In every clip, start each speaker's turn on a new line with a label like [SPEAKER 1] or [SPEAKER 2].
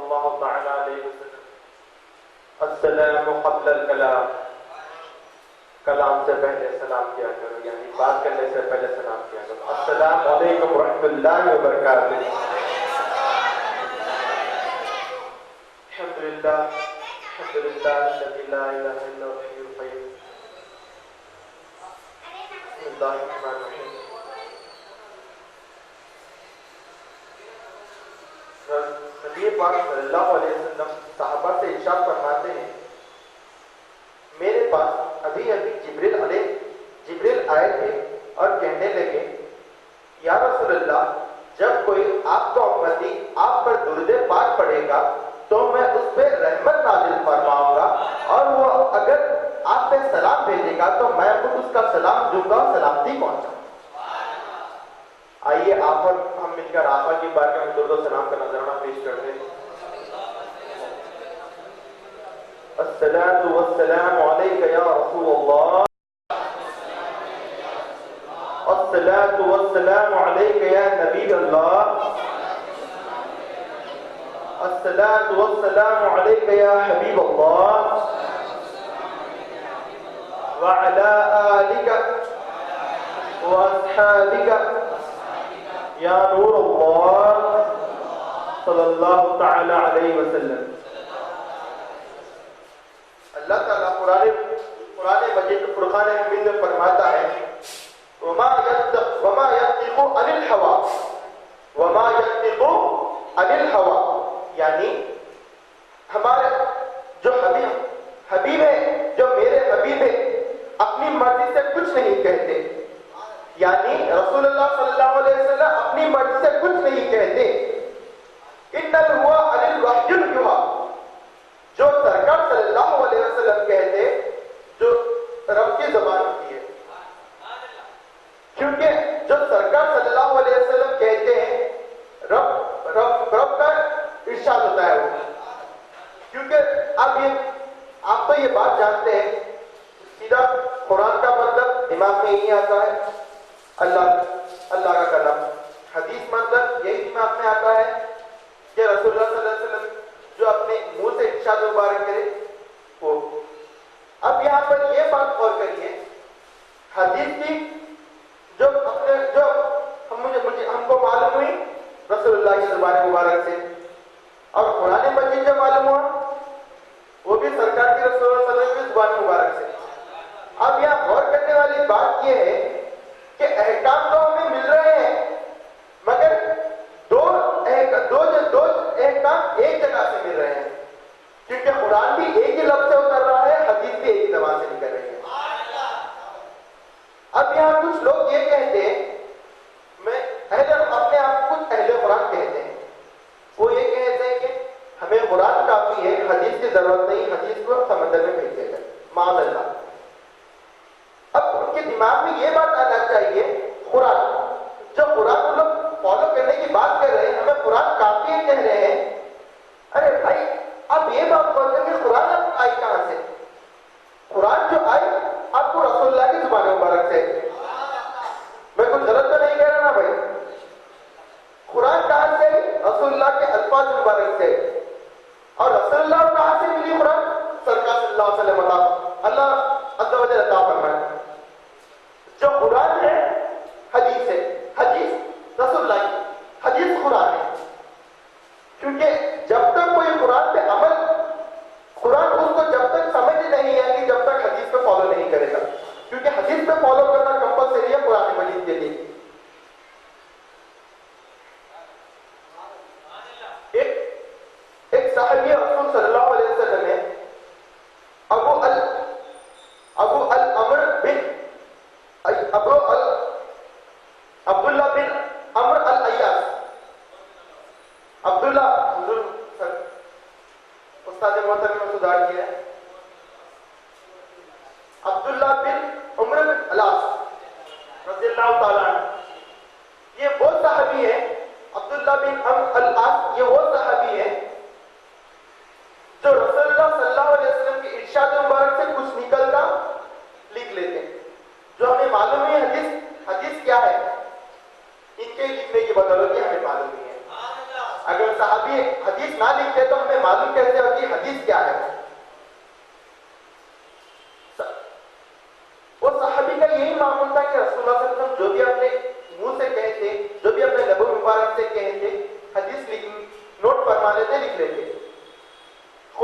[SPEAKER 1] اللہ تعالی علیہ وسلم السلام قبل الکلام، کلام سے پہلے سلام کیا کرو، یعنی بات کرنے سے پہلے سلام کیا کرو. السلام علیکم ورحمۃ اللہ وبرکاتہ. الحمدللہ الحمدللہ الذی لا الہ الا هو الحی القیوم. بسم اللہ الرحمن الرحیم. نبی پاک صلی اللہ علیہ وسلم صحابہ سے ارشاد فرماتے ہیں، میرے پاس ابھی جبریل آئے تھے اور کہنے لگے، یا رسول اللہ، جب کوئی آپ کا امتی آپ پر درود پاک پڑھے گا تو میں اس پہ رحمت نازل فرماؤں گا، اور وہ اگر آپ پہ سلام بھیجے گا تو میں خود اس کا سلام دوں گا، سلامتی پہنچاؤں. آئیے آپ اور ہم مل کر آقا کی بارگاہ میں درود و سلام کا نذرانہ پیش کرتے ہیں. الصلاۃ والسلام علیک یا رسول اللہ، الصلاۃ والسلام علیک یا نبی اللہ، الصلاۃ والسلام علیک یا حبیب اللہ، وعلی آلک واصحابک یا نور اللہ صلی اللہ تعالی علیہ وسلم. اللہ تعالیٰ قرآن مجید فرقان حمید میں فرماتا ہے، وما ينطق عن الهوى، وما ينطق عن الهوى، یعنی ہمارے جو حبیب ہے، جو میرے حبیب ہے، اپنی مرضی سے کچھ نہیں کہتے. یعنی رسول اللہ صلی اللہ علیہ وسلم اپنی مرضی سے کچھ نہیں کہتے. ان هو عن الوحی یوحی، جو سرکار صلی اللہ علیہ وسلم کہتے جو رب کی زبان ہوتی ہے، کیونکہ جو سرکار صلی اللہ علیہ وسلم کہتے ہیں رب کا ارشاد ہوتا ہے وہ. کیونکہ آپ تو یہ بات جانتے ہیں، سیدھا قرآن کا مطلب دماغ میں نہیں آتا ہے، اللہ کا کلام. حدیث مطلب یہی دماغ میں آتا ہے کہ رسول اللہ صلی اللہ علیہ وسلم جو اپنے منہ سے ارشاد مبارک کرے وہ. اب یہاں پر یہ بات غور کریے، حدیث کی جو ہم کو معلوم ہوئی رسول اللہ کی زبان مبارک سے، اور قرآن مجید جو معلوم ہوا وہ بھی سرکار کی رسول اللہ صلی اللہ علیہ وسلم کی زبان مبارک سے. اب یہاں غور کرنے والی بات یہ ہے کہ احکام تو ہمیں مل رہے ہیں، مگر دو احکام ایک جگہ سے مل رہے ہیں، کیونکہ قرآن بھی ایک ہی لفظ سے اتر رہا ہے، حدیث بھی ایک ہی زبان سے نکل رہی ہے. اب یہاں کچھ لوگ یہ کہتے ہیں، اپنے آپ کچھ اہل قرآن کہتے ہیں، وہ یہ کہتے ہیں کہ ہمیں قرآن کافی ہے، حدیث کی ضرورت نہیں، حدیث کو سمندر میں پھینک دیا جائے، معاذ اللہ. اب ان کے دماغ میں یہ بات آنا چاہیے، قرآن لوگ فالو کرنے کی بات کر رہے ہیں، ہمیں قرآن کافی ہے کہہ رہے ہیں. ارے بھائی، اب یہ بات بول رہے ہیں کہ قرآن آئی کہاں سے؟ قرآن جو آئی آپ کو رسول اللہ کی زبان مبارک سے. میں کچھ غلط تو نہیں کہہ رہا نا بھائی؟ قرآن کہاں سے؟ رسول اللہ کے الفاظ مبارک سے. اور رسول اللہ کہاں سے ملی قرآن؟ سرکار صلی اللہ علیہ وسلم اللہ عز و جل عطا فرمائے. جو قرآن ہے حدیث ہے، حدیث رسول اللہ کی، حدیث قرآن ہے. کیونکہ جب تک کوئی قرآن پہ قرآن اس کو جب تک سمجھ نہیں آئے گی جب تک حدیث پہ فالو نہیں کرے گا، کیونکہ حدیث پہ فالو کرنا کمپلسری ہے قرآن مجید کے لیے. ایک صحابی رسول صلی اللہ علیہ وسلم ہے، عبداللہ بن عمر العیاس. عبداللہ استاد محترم نے سدھار کیا ہے، عبداللہ بن عمر العاص رضی اللہ تعالیٰ عنہ. یہ وہ صحابی ہے، عبداللہ بن عمر العاص یہ وہ صحابی ہے جو رسول اللہ صلی اللہ علیہ وسلم کی ارشاد مبارک سے کچھ نکلتا لکھ لیتے. جو ہمیں معلوم ہے حدیث کیا ہے، ان کے لکھنے کی بدولت ہمیں معلوم نہیں ہے. اگر صحابی حدیث نہ لکھتے تو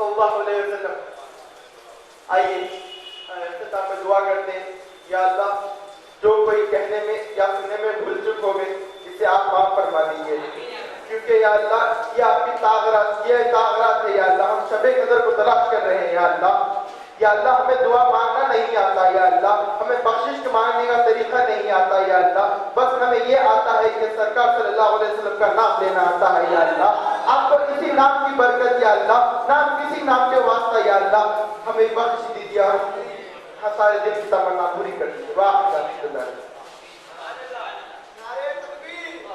[SPEAKER 1] صلی اللہ علیہ وسلم. آئیے اختتام میں دعا کرتے ہیں. یا اللہ جو کوئی کہنے میں یا سننے میں بھول چک ہو گئے اسے آپ معاف فرما دیجیے، کیونکہ یا اللہ یہ آپ کی تاغرات ہے. یا اللہ ہم شب قدر کو تلاش کر رہے ہیں. یا اللہ ہمیں دعا مانگنا نہیں آتا. یا اللہ ہمیں بخشش مانگنے کا طریقہ نہیں آتا. یا اللہ بس ہمیں یہ آتا ہے کہ سرکار صلی اللہ علیہ وسلم کا نام لینا آتا ہے. یا اللہ آپ کو کسی نام کی برکت، یا اللہ نام کسی نام کے واسطہ یا اللہ ہمیں بخش دیجیے، ہم سارے دل کی تمنا پوری کر دیجیے. واہ